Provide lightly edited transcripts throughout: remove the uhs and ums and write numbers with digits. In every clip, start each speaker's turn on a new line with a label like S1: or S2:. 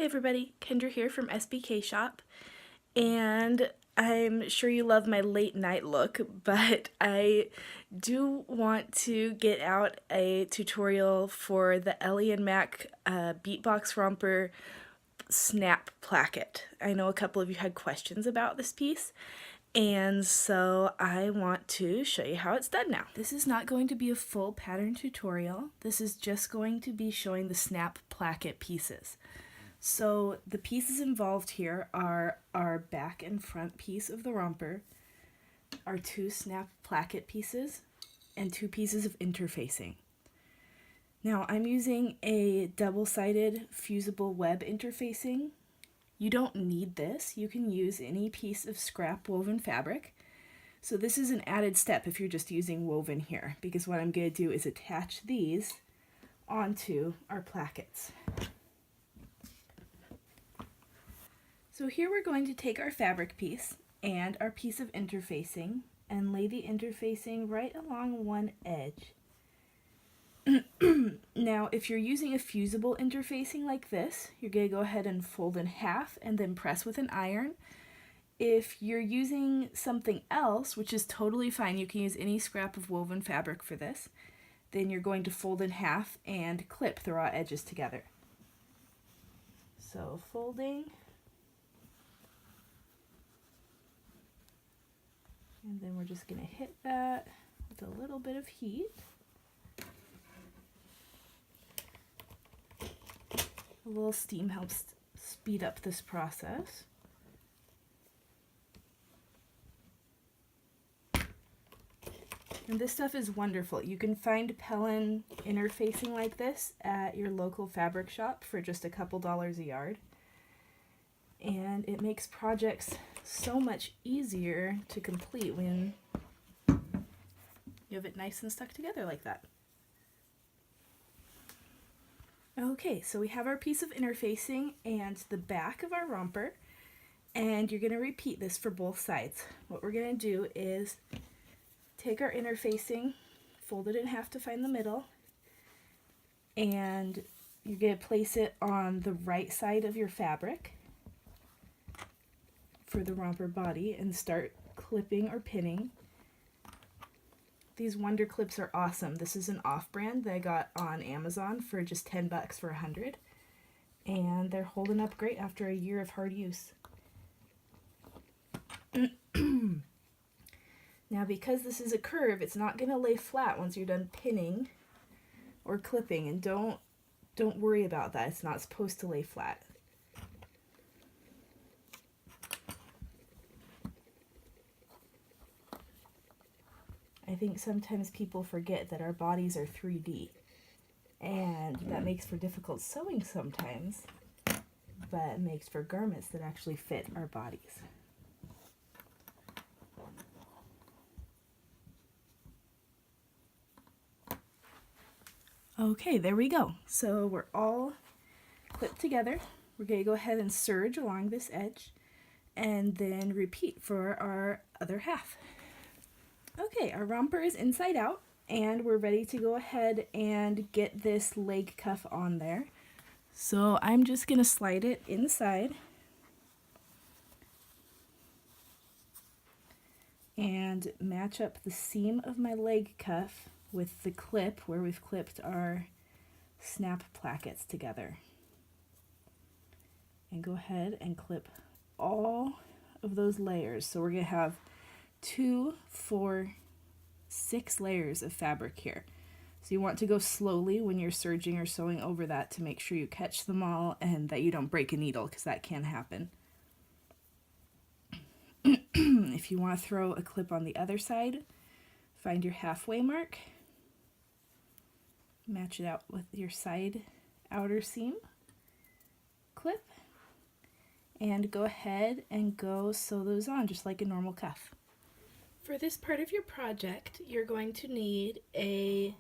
S1: everybody, Kendra here from SBK Shop, and I'm sure you love my late night look, but I do want to get out a tutorial for the Ellie and Mac Beatbox Romper snap placket. I know a couple of you had questions about this piece, and so I want to show you how it's done now. This is not going to be a full pattern tutorial. This is just going to be showing the snap placket pieces. So the pieces involved here are our back and front piece of the romper, our two snap placket pieces, and two pieces of interfacing. Now I'm using a double-sided fusible web interfacing. You don't need this. You can use any piece of scrap woven fabric. So this is an added step if you're just using woven here, because what I'm going to do is attach these onto our plackets. So here we're going to take our fabric piece and our piece of interfacing and lay the interfacing right along one edge. Now, if you're using a fusible interfacing like this, you're going to go ahead and fold in half and then press with an iron. If you're using something else, which is totally fine, you can use any scrap of woven fabric for this, then you're going to fold in half and clip the raw edges together. So folding, and then we're just going to hit that with a little bit of heat. A little steam helps speed up this process. And this stuff is wonderful. You can find Pellin interfacing like this at your local fabric shop for just a couple dollars a yard. And it makes projects so much easier to complete when you have it nice and stuck together like that. Okay, so we have our piece of interfacing and the back of our romper, and you're going to repeat this for both sides. What we're going to do is take our interfacing, fold it in half to find the middle, and you're going to place it on the right side of your fabric for the romper body and start clipping or pinning. These Wonder Clips are awesome. This is an off-brand that I got on Amazon for just 10 bucks for 100. And they're holding up great after a year of hard use. Now, because this is a curve, it's not going to lay flat once you're done pinning or clipping, and don't worry about that. It's not supposed to lay flat. I think sometimes people forget that our bodies are 3D, and that makes for difficult sewing sometimes, but it makes for garments that actually fit our bodies. Okay, there we go. So we're all clipped together. We're going to go ahead and serge along this edge and then repeat for our other half. Okay, our romper is inside out, and we're ready to go ahead and get this leg cuff on there. So I'm just going to slide it inside and match up the seam of my leg cuff with the clip where we've clipped our snap plackets together. And go ahead and clip all of those layers. So we're going to have 2, 4, 6 layers of fabric here. So you want to go slowly when you're serging or sewing over that to make sure you catch them all and that you don't break a needle, because that can happen. If you want to throw a clip on the other side, find your halfway mark, match it out with your side outer seam, clip, and go ahead and go sew those on just like a normal cuff. For this part of your project, you're going to need a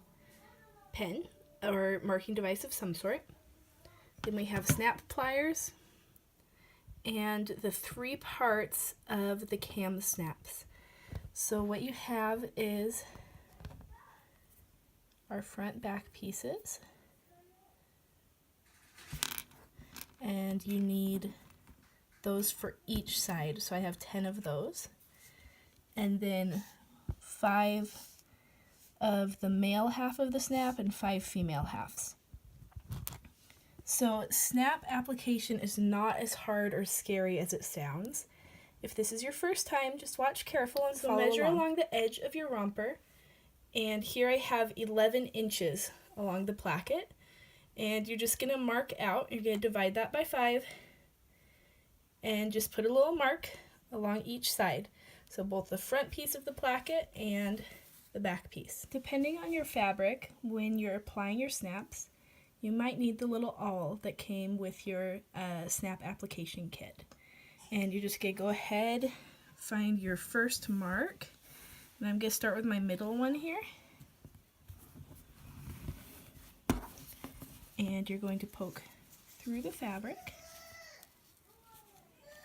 S1: pen or marking device of some sort. Then we have snap pliers and the 3 parts of the cam snaps. So what you have is our front back pieces, and and you need those for each side. So I have 10 of those. And then 5 of the male half of the snap and 5 female halves. So snap application is not as hard or scary as it sounds. If this is your first time, just watch careful and follow along. So measure along the edge of your romper. And here I have 11 inches along the placket. And you're just going to mark out. You're going to divide that by 5. And just put a little mark along each side. So both the front piece of the placket and the back piece. Depending on your fabric, when you're applying your snaps, you might need the little awl that came with your snap application kit. And you're just going to go ahead, find your first mark. And I'm going to start with my middle one here. And you're going to poke through the fabric,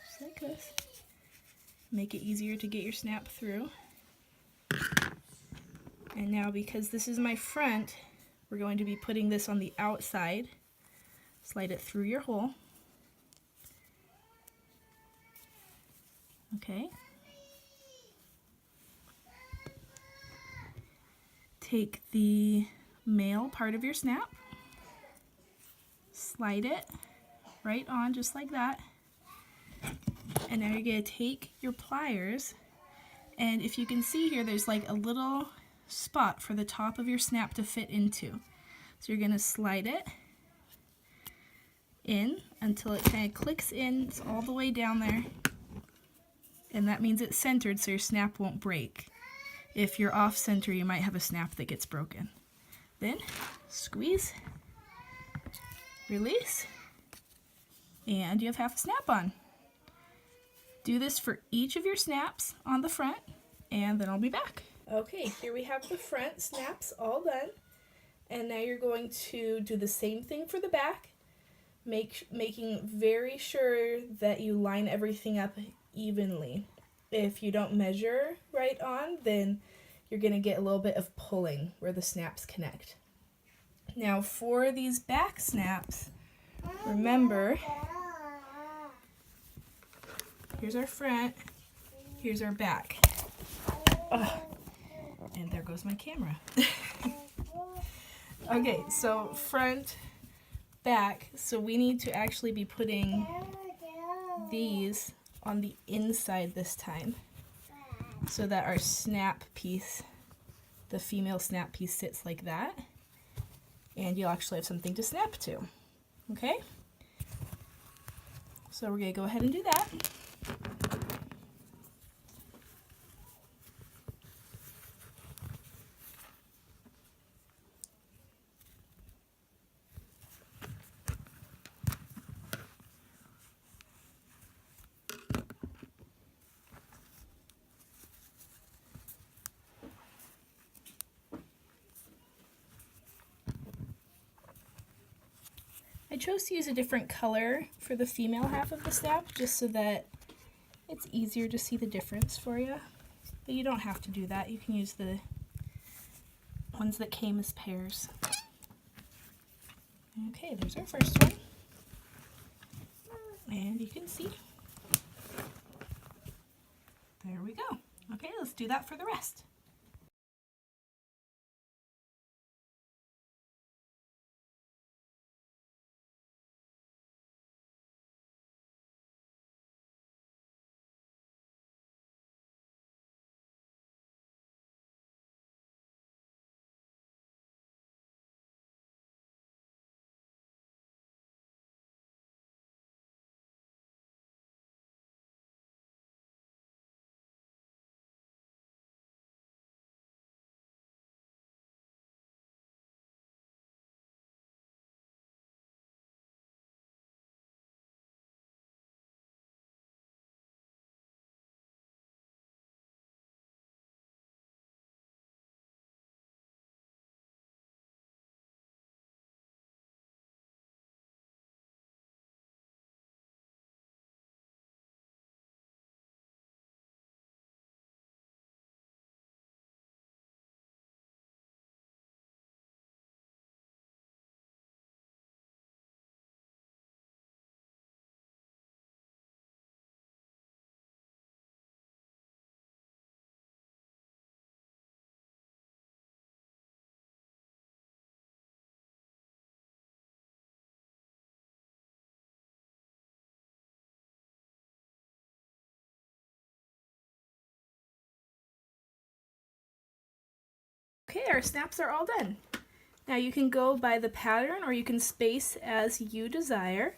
S1: just like this. Make it easier to get your snap through. And now, because this is my front, we're going to be putting this on the outside. Slide it through your hole. Okay. Take the male part of your snap, slide it right on just like that. And now you're going to take your pliers, and if you can see here, there's like a little spot for the top of your snap to fit into. So you're going to slide it in until it kind of clicks in. It's all the way down there. And that means it's centered so your snap won't break. If you're off center, you might have a snap that gets broken. Then squeeze, release, and you have half a snap on. Do this for each of your snaps on the front, and then I'll be back. Okay, here we have the front snaps all done. And now you're going to do the same thing for the back, making very sure that you line everything up evenly. If you don't measure right on, then you're going to get a little bit of pulling where the snaps connect. Now for these back snaps, remember, here's our front, here's our back. And there goes my camera. Okay, so front, back, so we need to actually be putting these on the inside this time so that our snap piece, the female snap piece, sits like that, and you'll actually have something to snap to. Okay? So we're going to go ahead and do that. I chose to use a different color for the female half of the snap just so that it's easier to see the difference for you. But you don't have to do that. You can use the ones that came as pairs. Okay, there's our first one. And you can see. There we go. Okay, let's do that for the rest. Okay, our snaps are all done. Now you can go by the pattern or you can space as you desire.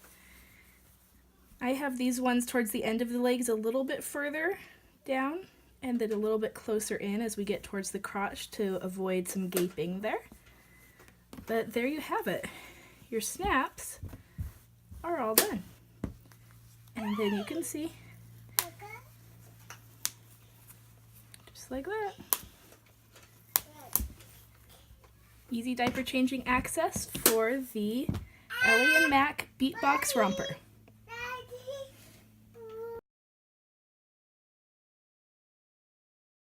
S1: I have these ones towards the end of the legs a little bit further down and then a little bit closer in as we get towards the crotch to avoid some gaping there. But there you have it. Your snaps are all done. And then you can see, just like that. Easy diaper changing access for the Ellie and Mac Beatbox Romper.